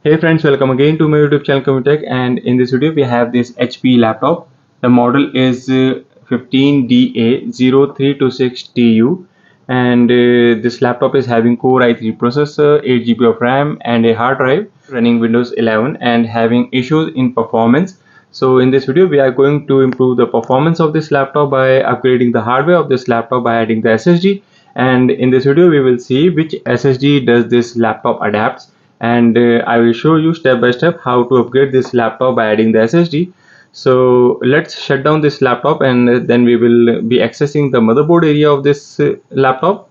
Hey friends, welcome again to my YouTube channel Communitech, and in this video we have this HP laptop. The model is 15DA0326TU, and this laptop is having Core i3 processor, 8 GB of RAM and a hard drive, running Windows 11 and having issues in performance. So in this video we are going to improve the performance of this laptop by upgrading the hardware of this laptop by adding the SSD, and in this video we will see which SSD does this laptop adapts, and I will show you step by step how to upgrade this laptop by adding the SSD. So let's shut down this laptop, and then we will be accessing the motherboard area of this laptop.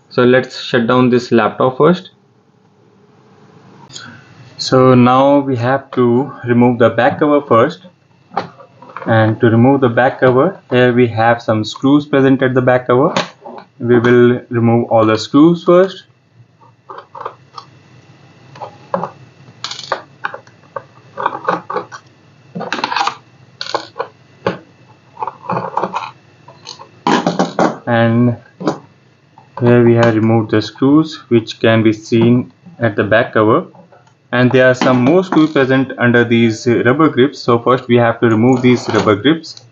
So let's shut down this laptop first. So now we have to remove the back cover first, and to remove the back cover, here we have some screws present at the back cover. We will remove all the screws first. And here we have removed the screws which can be seen at the back cover, and there are some more screws present under these rubber grips. So first we have to remove these rubber grips.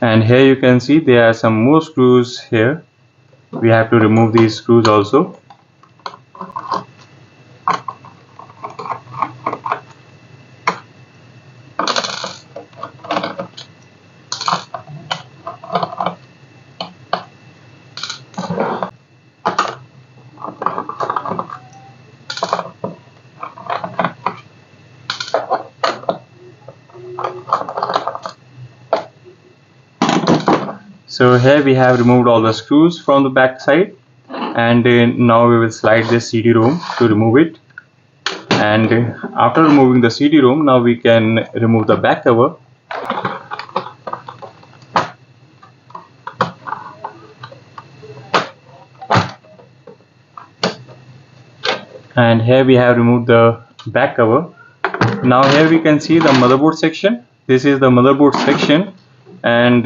And here you can see there are some more screws here. We have to remove these screws also. So here we have removed all the screws from the back side, and now we will slide this CD-ROM to remove it. And after removing the CD-ROM, now we can remove the back cover. And here we have removed the back cover. Now here we can see the motherboard section. This is the motherboard section, and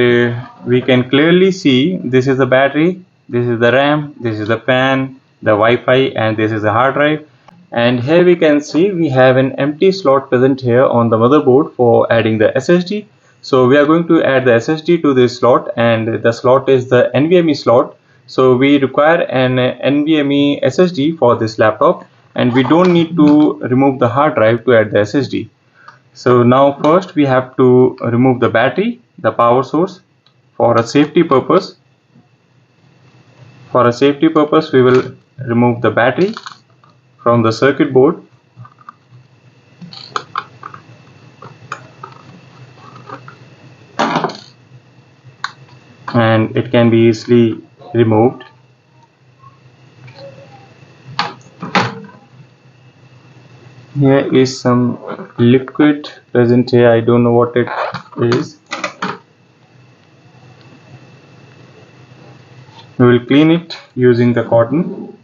we can clearly see this is the battery, this is the RAM, this is the fan, the Wi-Fi, and this is the hard drive. And here we can see we have an empty slot present here on the motherboard for adding the SSD. So we are going to add the SSD to this slot, and the slot is the NVMe slot. So we require an NVMe SSD for this laptop, and we don't need to remove the hard drive to add the SSD. So now first we have to remove the battery, the power source, for a safety purpose. For a safety purpose, we will remove the battery from the circuit board. And it can be easily removed. Here is some liquid present here. I don't know what it is. We will clean it using the cotton.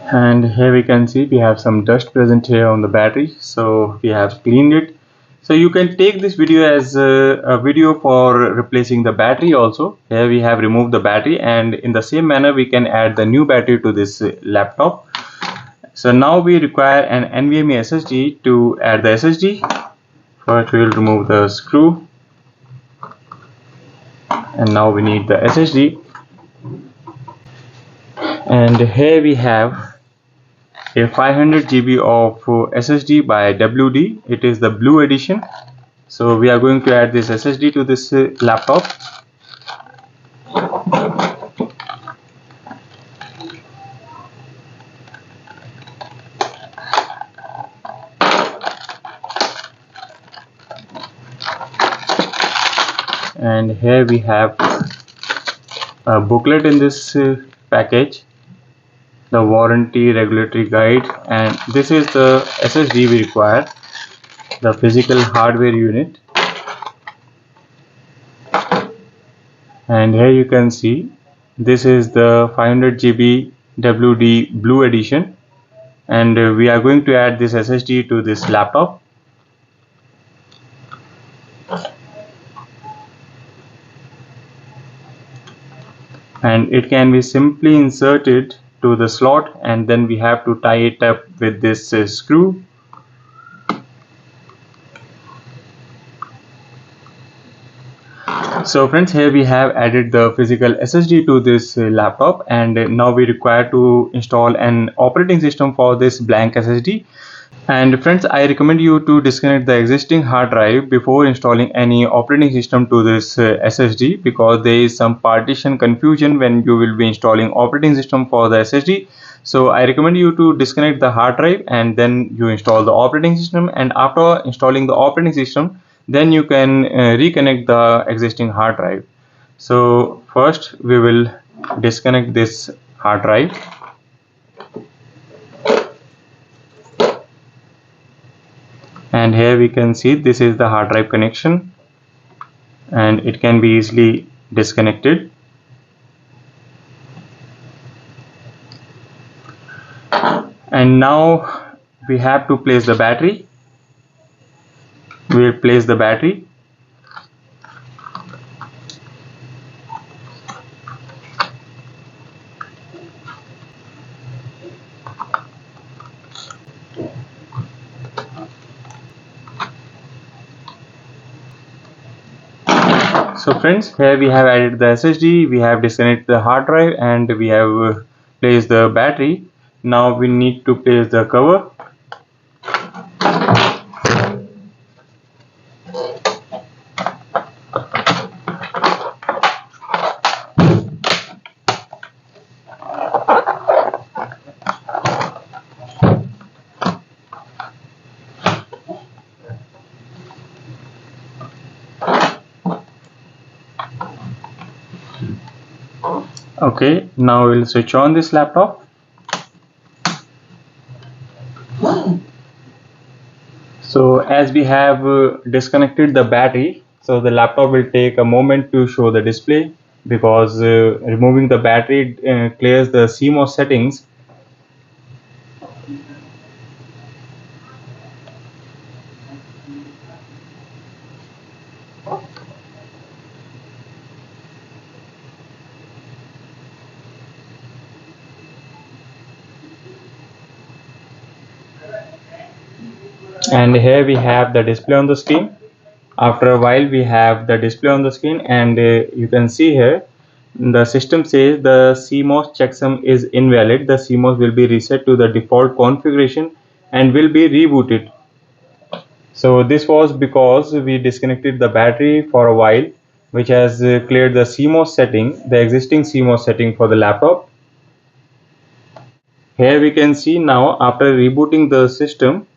And here we can see we have some dust present here on the battery, so we have cleaned it. So you can take this video as a video for replacing the battery also. Here we have removed the battery, and in the same manner we can add the new battery to this laptop. So now we require an NVMe SSD to add the SSD. First we will remove the screw, and now we need the SSD. And here we have a 500 GB of SSD by WD. It is the blue edition. So we are going to add this SSD to this laptop. and here we have a booklet in this package, the warranty regulatory guide, and this is the SSD we require, the physical hardware unit. And here you can see this is the 500 GB WD Blue edition, and we are going to add this SSD to this laptop. And it can be simply inserted to the slot, and then we have to tie it up with this screw. So friends, here we have added the physical SSD to this laptop, and now we require to install an operating system for this blank SSD. And friends, I recommend you to disconnect the existing hard drive before installing any operating system to this SSD, because there is some partition confusion when you will be installing operating system for the SSD. So I recommend you to disconnect the hard drive and then you install the operating system, and after installing the operating system, then you can reconnect the existing hard drive. So first we will disconnect this hard drive. And here we can see this is the hard drive connection, and it can be easily disconnected. And now we have to place the battery. We will place the battery. So friends, here we have added the SSD, we have disconnected the hard drive, and we have placed the battery. Now we need to place the cover. Okay, now we'll switch on this laptop. So as we have disconnected the battery, so the laptop will take a moment to show the display, because removing the battery clears the CMOS settings. And here we have the display on the screen. After a while we have the display on the screen, and you can see here the system says the CMOS checksum is invalid. The CMOS will be reset to the default configuration and will be rebooted. So this was because we disconnected the battery for a while, which has cleared the CMOS setting, the existing CMOS setting for the laptop. Here we can see now after rebooting the system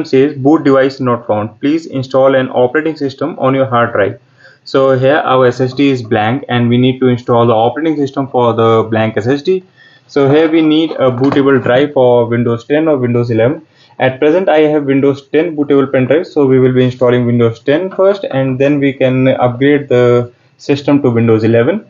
says boot device not found. Please install an operating system on your hard drive. So here our SSD is blank and we need to install the operating system for the blank SSD. So here we need a bootable drive for Windows 10 or Windows 11. At present I have Windows 10 bootable pen drive, so we will be installing Windows 10 first, and then we can upgrade the system to Windows 11.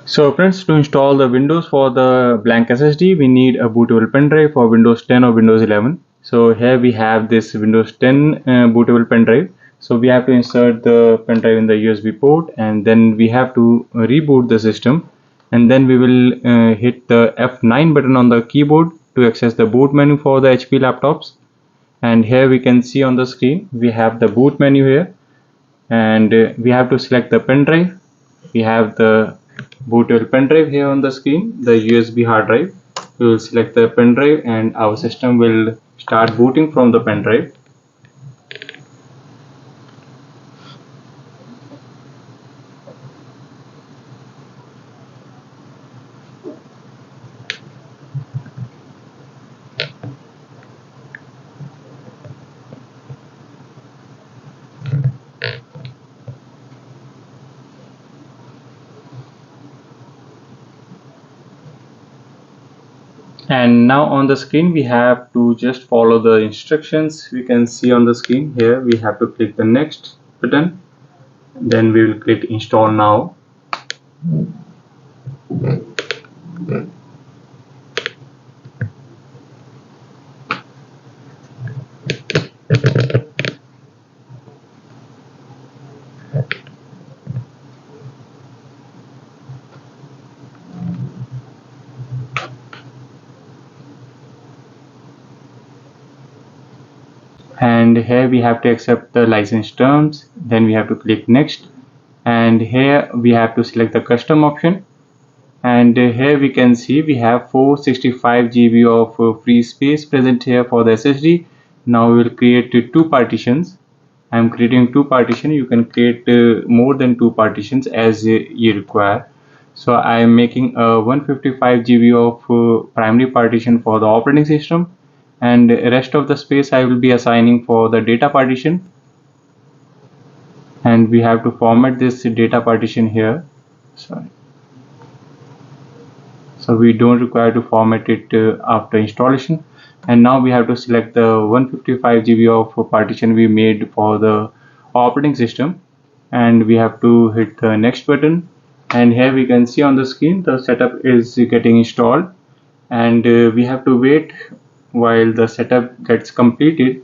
So friends, to install the Windows for the blank SSD, we need a bootable pen drive for Windows 10 or Windows 11. So here we have this Windows 10 bootable pen drive. So we have to insert the pen drive in the USB port, and then we have to reboot the system, and then we will hit the F9 button on the keyboard to access the boot menu for the HP laptops. And here we can see on the screen we have the boot menu here, and we have to select the pen drive. We have the bootable pen drive here on the screen, the USB hard drive. We will select the pen drive and our system will start booting from the pen drive. And now on the screen we have to just follow the instructions. We can see on the screen here we have to click the next button, then we will click install now. And here we have to accept the license terms, then we have to click next, and here we have to select the custom option. And here we can see we have 465 GB of free space present here for the SSD. Now we will create two partitions. I am creating two partitions. You can create more than two partitions as you require. So I am making a 155 GB of primary partition for the operating system, and rest of the space I will be assigning for the data partition. And we have to format this data partition here. Sorry. So we don't require to format it after installation. And now we have to select the 155 GB of partition we made for the operating system, and we have to hit the next button. And here we can see on the screen the setup is getting installed, and we have to wait while the setup gets completed.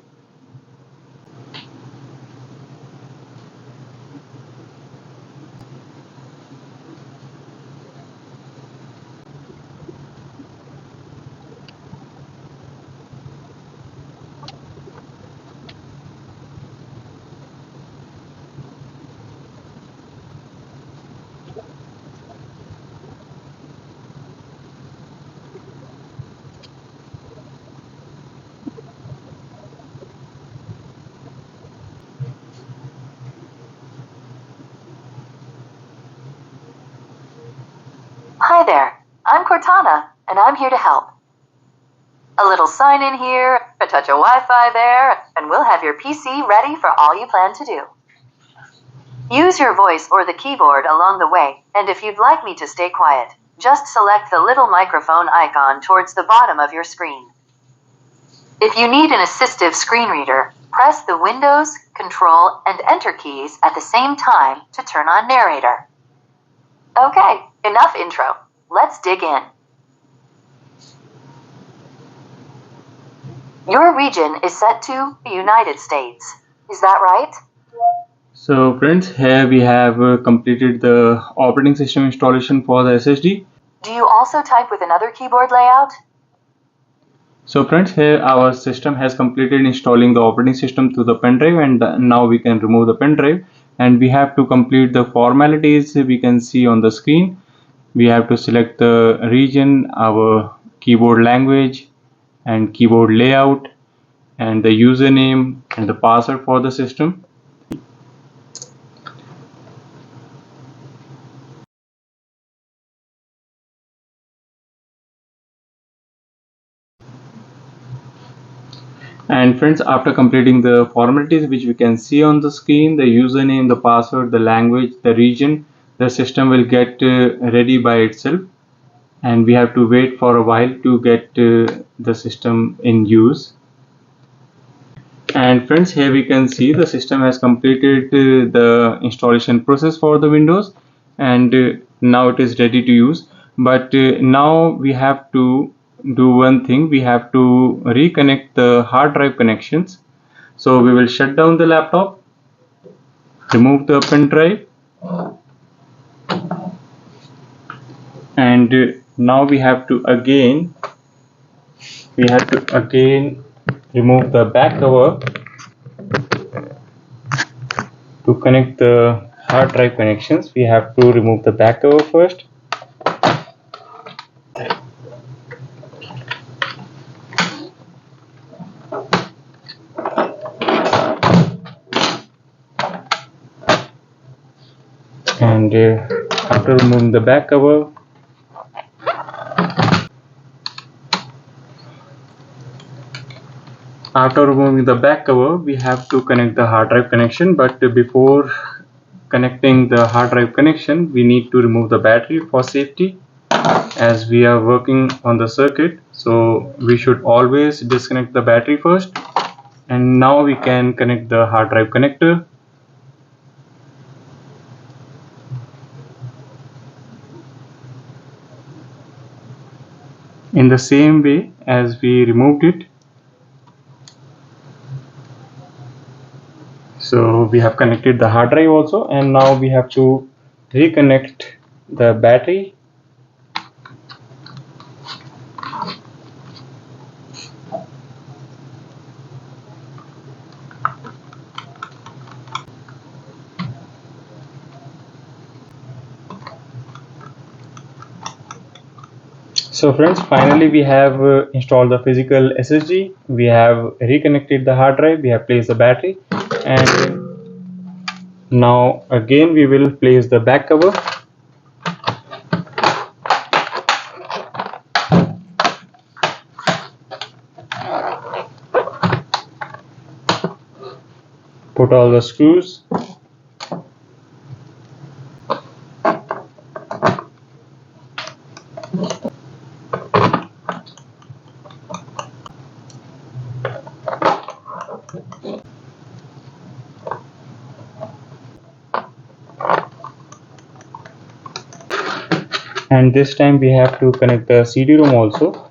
Hi there, I'm Cortana, and I'm here to help. A little sign in here, a touch of Wi-Fi there, and we'll have your PC ready for all you plan to do. Use your voice or the keyboard along the way, and if you'd like me to stay quiet, just select the little microphone icon towards the bottom of your screen. If you need an assistive screen reader, press the Windows, Control, and Enter keys at the same time to turn on narrator. Okay, enough intro. Let's dig in. Your region is set to the United States. Is that right? So friends, here we have completed the operating system installation for the SSD. Do you also type with another keyboard layout? So friends, here our system has completed installing the operating system to the pen drive, and now we can remove the pen drive, and we have to complete the formalities we can see on the screen. We have to select the region, our keyboard language and keyboard layout, and the username and the password for the system. And friends, after completing the formalities which we can see on the screen, the username, the password, the language, the region, the system will get ready by itself, and we have to wait for a while to get the system in use. And friends, here we can see the system has completed the installation process for the Windows, and now it is ready to use. But now we have to do one thing. We have to reconnect the hard drive connections. So we will shut down the laptop, remove the pen drive, and now we have to again remove the back cover to connect the hard drive connections. We have to remove the back cover first. And after removing the back cover, we have to connect the hard drive connection. But before connecting the hard drive connection, we need to remove the battery for safety. as we are working on the circuit, so we should always disconnect the battery first. And now we can connect the hard drive connector. In the same way as we removed it. So we have connected the hard drive also, and now we have to reconnect the battery. So friends, finally we have installed the physical SSD, we have reconnected the hard drive, we have placed the battery, and now again we will place the back cover. Put all the screws. And this time we have to connect the CD-ROM also.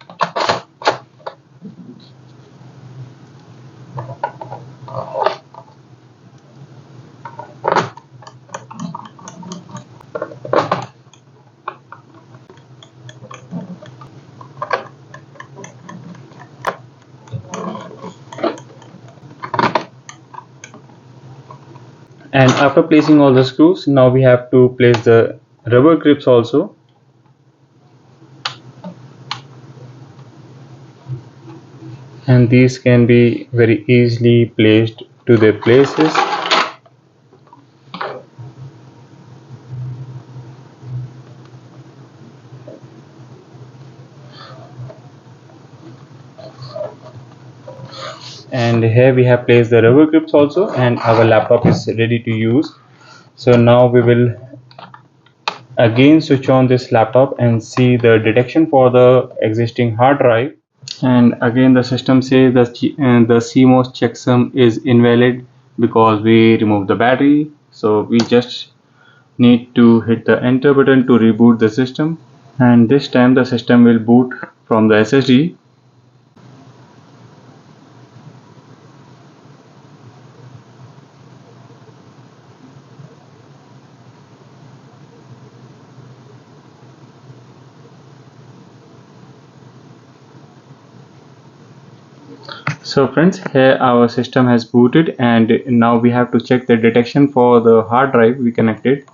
And after placing all the screws, now we have to place the rubber grips also. And these can be very easily placed to their places. And here we have placed the rubber grips also, and our laptop is ready to use. So now we will again switch on this laptop and see the detection for the existing hard drive. And again the system says that the CMOS checksum is invalid because we removed the battery. So we just need to hit the enter button to reboot the system, and this time the system will boot from the SSD. So friends, here our system has booted, and now we have to check the detection for the hard drive we connected.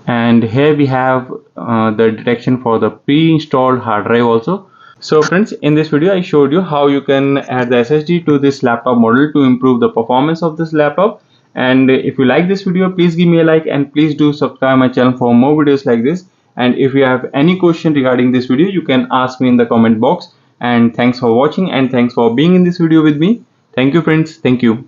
And here we have the detection for the pre-installed hard drive also. So friends, in this video I showed you how you can add the SSD to this laptop model to improve the performance of this laptop. And if you like this video, please give me a like, and please do subscribe my channel for more videos like this. And if you have any question regarding this video, you can ask me in the comment box. And thanks for watching, and thanks for being in this video with me. Thank you friends. Thank you.